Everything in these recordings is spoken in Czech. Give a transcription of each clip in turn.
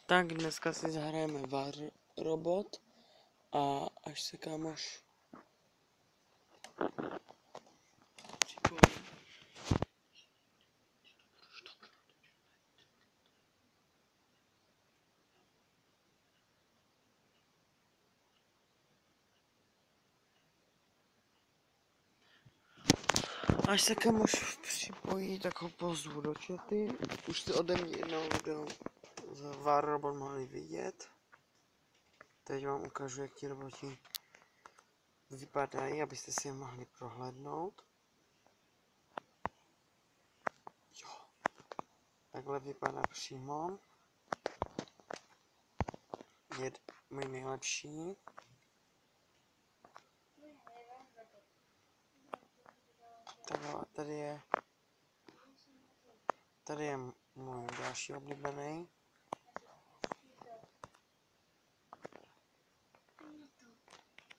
Tak dneska si zahrajeme VAR robot a až se kámoš připojí. Až se kámoš připojí, tak ho pozvu do chaty. Už jste ode mě jednou video z VAR robot mohli vidět. Teď vám ukážu, jak ti roboti vypadají, abyste si je mohli prohlédnout. Jo. Takhle vypadá přímo. Je můj nejlepší. Takhle, tady je můj další oblíbený.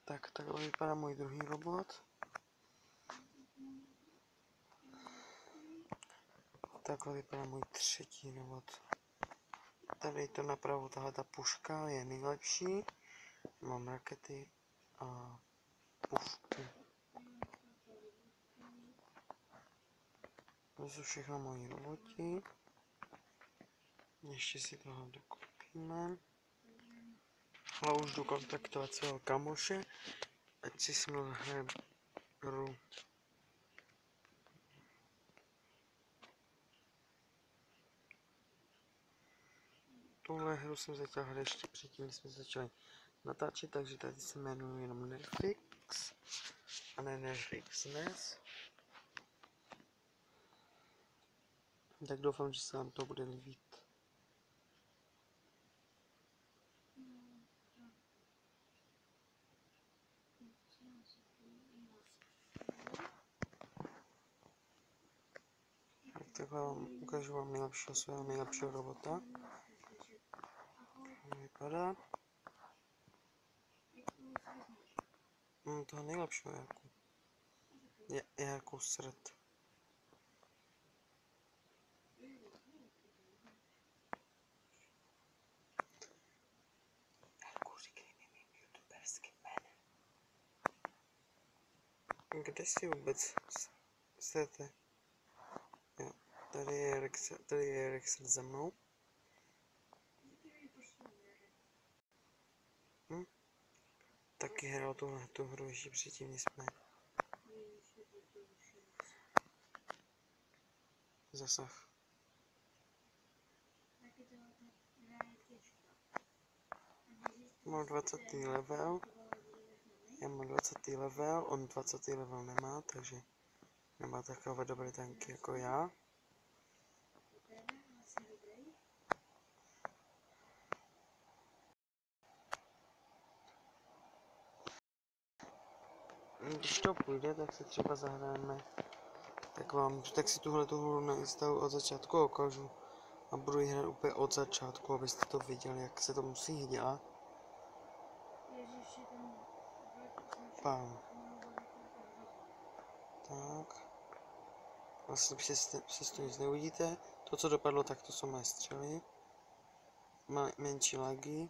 Tak takhle vypadá můj druhý robot. Takhle vypadá můj třetí robot. Tady to napravo, tahle ta puška je nejlepší. Mám rakety a pušku. To jsou všechno moji roboti. Ještě si tohle dokupíme. Ale už jdu kontaktovat svého kamoše, ať si s mnou hraje hru. Tuhle hru jsem začal hrát ještě předtím, když jsme začali natáčet, takže tady se jmenuje jenom Netflix a ne Netflix dnes. Tak doufám, že se vám to bude líbit. Takhle ukážu vám svého nejlepšího robota. Vypadá. Toho nejlepšího Jarku. Je Jarku Srd. Jarku, říkej mi mým youtuberským jménem. Kde si vůbec jste? Jo, tady je Rex za mnou. Taky hrál tu hru ještě předtím, než jsme. Zasah. Mám 20. level. Já mám 20. level, on 20. level nemá, takže nemá takové dobré tanky jako já. Když to půjde, tak se třeba zahrajeme. Tak si tuhle hru nainstaluji od začátku a ukážu. A budu ji hrát úplně od začátku, abyste to viděli, jak se to musí dělat. Pán. Tak. Vlastně přes to nic neuvidíte. To, co dopadlo, tak to jsou moje střely. Má menší lagy.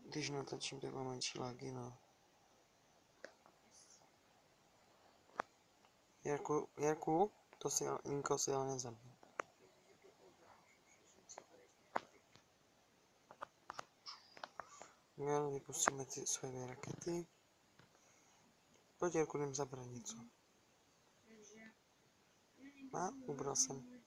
Když natočím, tak mám menší lagy, no. Jarku, to si Inko si ale nezabil. Já vypustíme ty své rakety. Pojď Jarku, jdem zabrat něco. Ubral jsem.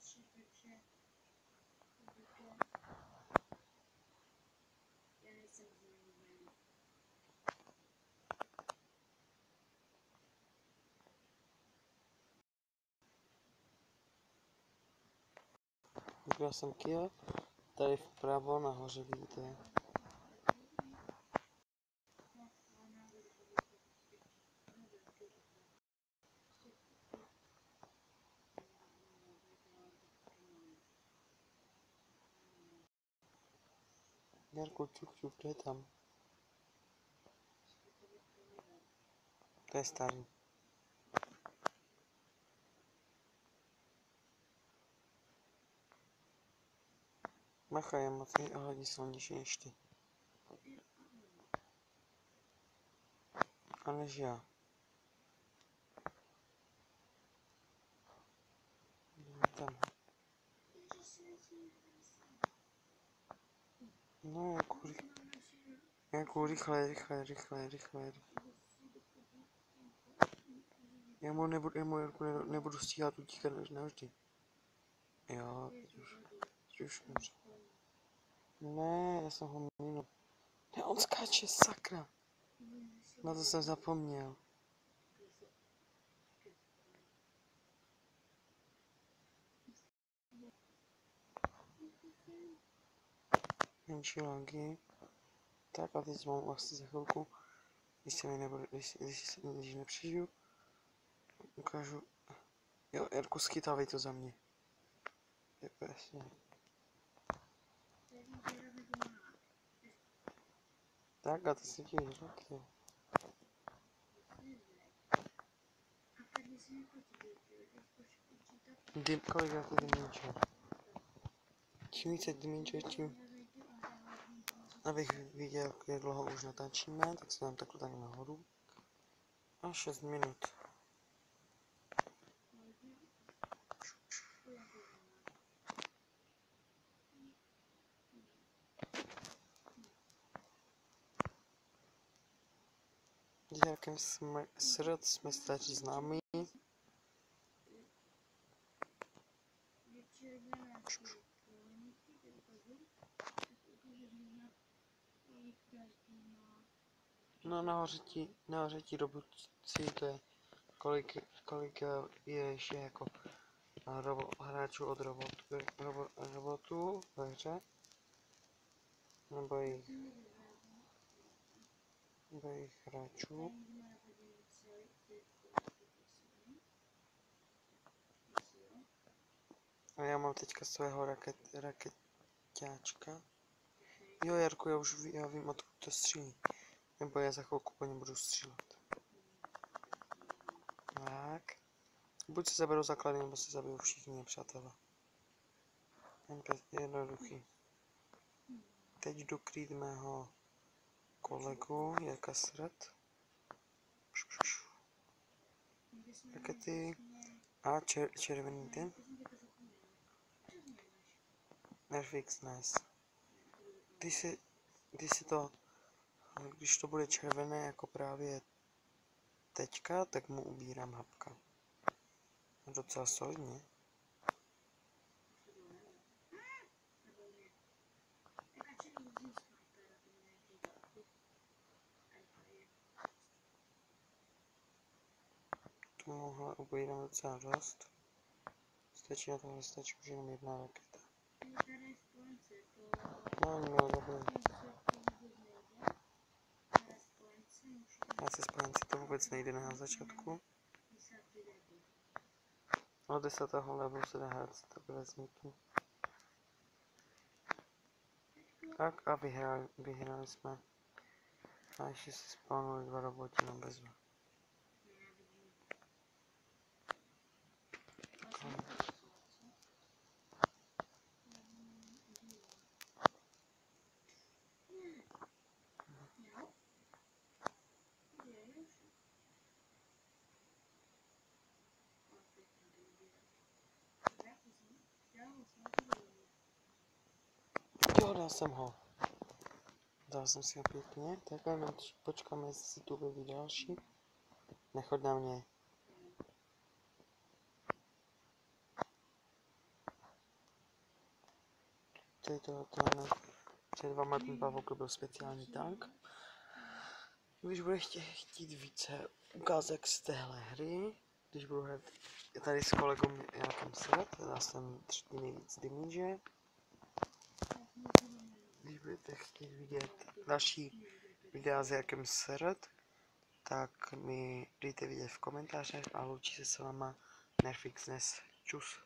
Ubral jsem kill. Tady vpravo nahoře vidíte. Jarku, čup, to je tam. To je starý. Macha je moc hodně silnější než ty. A než já. Tam. No, jako rychle. Já mu nebudu stíhat utíkat navždy. Jo, teď už můžu. Ne, já jsem ho minul. Ne, on skáče, sakra. Na to jsem zapomněl. Menší logy. Tak a teď mám vlastně za chvilku, když nepřežiju, ukážu. Jo, Erku, schytávej to za mě. Je jasně. Tak a to si ti řekl. Kolik je to dimenčů? Čím více dimenčů, tím... Abych viděl, jak dlouho už natáčíme, tak se dám takhle tak nahoru. A 6 minut. S jakým jsme stačí známí. No nahoře ti robotci, to je kolik je ještě jako hráčů od robotů ve hře. Nebo jejich hráčů. A já mám teďka svého raketáčka. Jo, Jarku, já vím, odkud to střílí. Nebo já za chvilku po něm budu střílet. Tak. Buď se zaberou základy, nebo se zabijou všichni přátelé. Jednoduchý. Teď jdu krýt mého kolegu, Jirka Sret. Rakety. A červený ten. Nerfix, nice. Když to bude červené jako právě teďka, tak mu ubírám hapka. Docela solidně. Tomuhle ubírám docela dost. Stačí na tohle, stačí už jenom jedna raketa. No, oni měli zabít. Já se spojenci to vůbec nejde na začátku. Od 10. levelu se dá hrát takové zniky. Tak a vyhráli jsme. A ještě si spawnuli 2 roboti na bezva. Jo, dal jsem si ho pěkně, tak jenom počkáme, jestli si tu objeví další. Nechod na mě. Před 2 ten pavouk byl speciální tank. Když budete chtít více ukázek z téhle hry, když budu hrát tady s kolegou Jakem Sret, já jsem 3. nejvíc damage. Když budete chtít vidět další videa s Jakem Sret, tak mi dejte vidět v komentářích a loučí se s váma Nerfix Nes. Čus.